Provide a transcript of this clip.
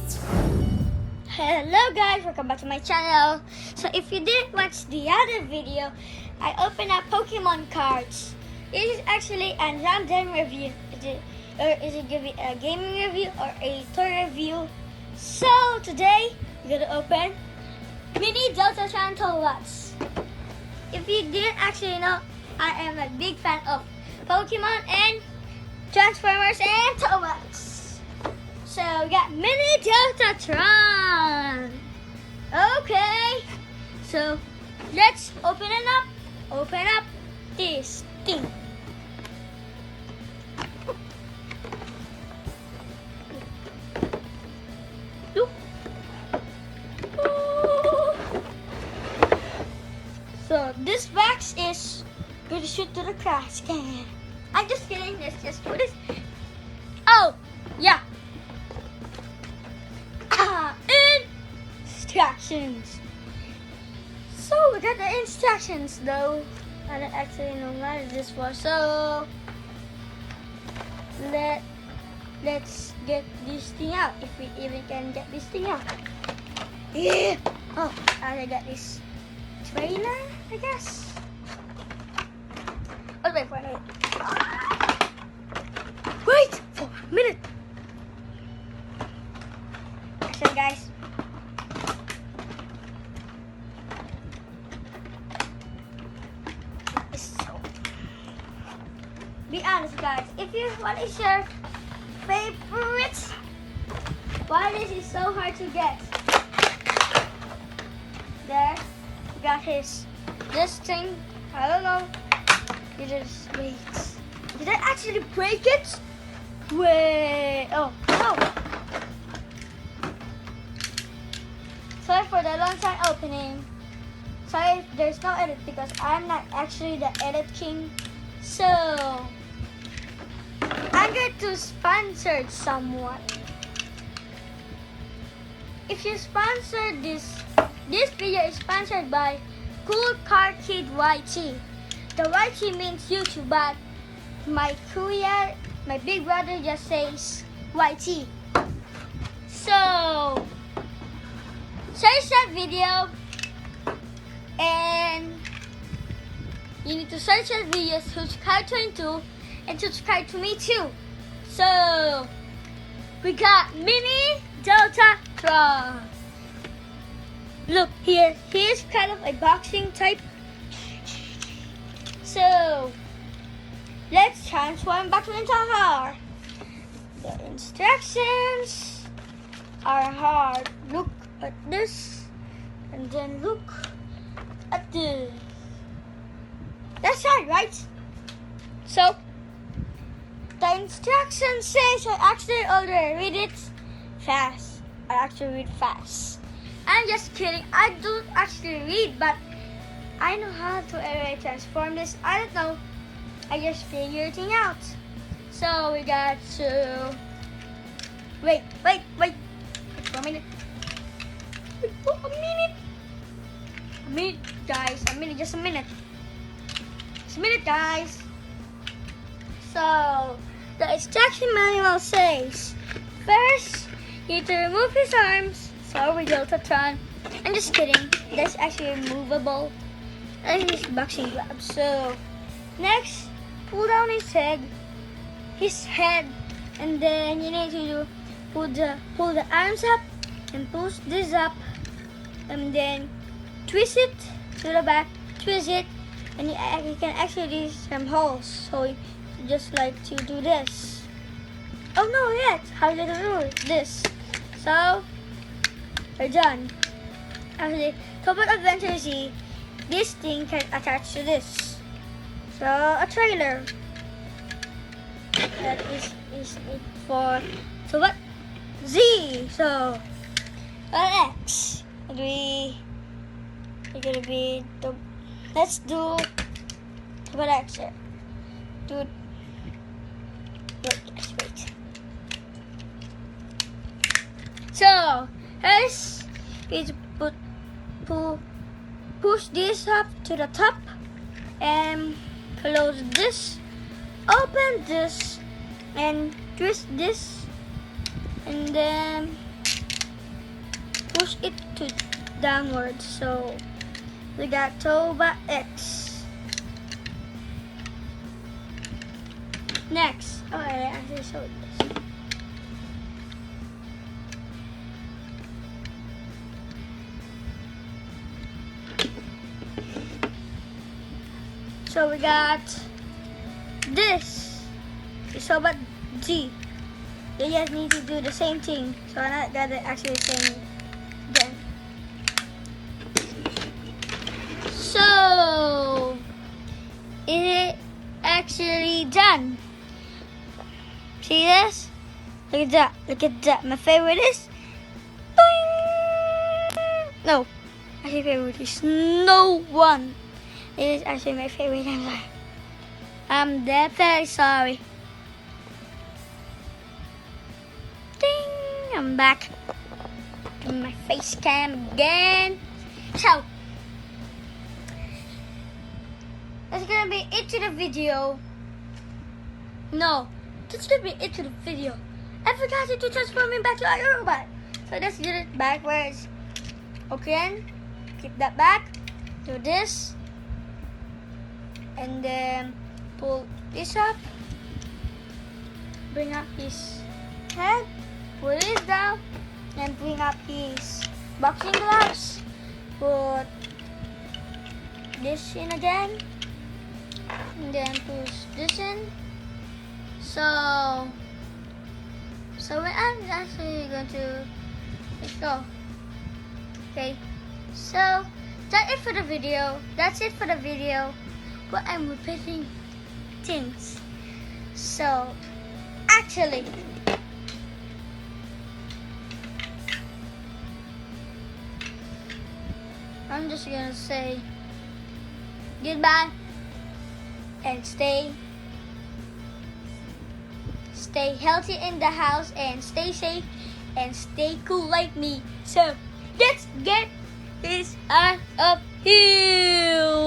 Hello guys, welcome back to my channel. So if you didn't watch the other video, I opened up Pokemon cards. It is actually a random review. Is it gonna be a gaming review or a toy review? So today we're gonna open Mini Delta Tobots. If you didn't actually know, I am a big fan of Pokemon and Transformers and Tobots. So we got Mini Deltatron. Okay, so let's open it up. Open up this thing. Look. Ooh. So this box is going to shoot to the trash can. I'm just kidding. Let's just put this. Oh, yeah. Instructions. So we got the instructions though. I don't actually know what this was. So let's get this thing out, if we even can get this thing out. Yeah. Oh, I got this trailer, I guess. Oh, wait for a minute. Wait for a minute. So guys, be honest guys, if you what is your favorite, why this is so hard to get? There, we got this thing. I don't know. You just wait. Did I actually break it? Wait. Oh no. Sorry for the long time opening. Sorry if there's no edit because I'm not actually the edit king. So I'm going to sponsor someone. If you sponsor this video is sponsored by Cool Car Kid YT. The YT means YouTube, but my big brother just says YT. So search that video and you need to search that video, subscribe to him too, and subscribe to me too. So we got Mini Deltatron. Look here, here's kind of a boxing type. So let's transform back into her. The instructions are hard. Look at this, and then look at this. That's right? So the instructions says I actually already read it fast. I actually read fast. I'm just kidding. I don't actually read, but I know how to already transform this. I don't know. I just figured it out. So we got to wait for a minute. Wait for a minute. Guys. Just a minute. Just a minute, guys. So the instruction manual says first you need to remove his arms. So we go to Tron. I'm just kidding. That's actually removable. And his boxing gloves. So next, pull down his head, and then you need to pull the arms up and push this up, and then twist it to the back, twist it, and you can actually do some holes. So you just like to do this. Oh no, yet how you do this? So we're done. Actually, Tobot Adventure Z, this thing can attach to this. So a trailer. That is it for Tobot Z. So X. Let's do Tobot X here. Wait. So first is push this up to the top and close this, open this, and twist this, and then push it to downwards. So we got Tobot X. Next, oh, I actually showed this. So we got this. It's Tobot G. You just need to do the same thing. So I'm not gonna actually say it again. So it actually done. See this? Look at that. Look at that. My favorite is boing! No. My favorite is no one. It is actually my favorite. I'm that very sorry. Ding! I'm back. In my face cam again. So that's gonna be it to the video. No, that's gonna be it to the video. I forgot to transform me back to a robot. So let's do it backwards. Okay, keep that back. Do this. And then pull this up. Bring up his head. Pull this down. And bring up his boxing gloves. Put this in again. And then push this in. So when I'm actually going to let's go. Okay. So that's it for the video. That's it for the video. But I'm repeating things. So actually I'm just gonna say goodbye and stay healthy in the house and stay safe and stay cool like me. So let's get this out of here.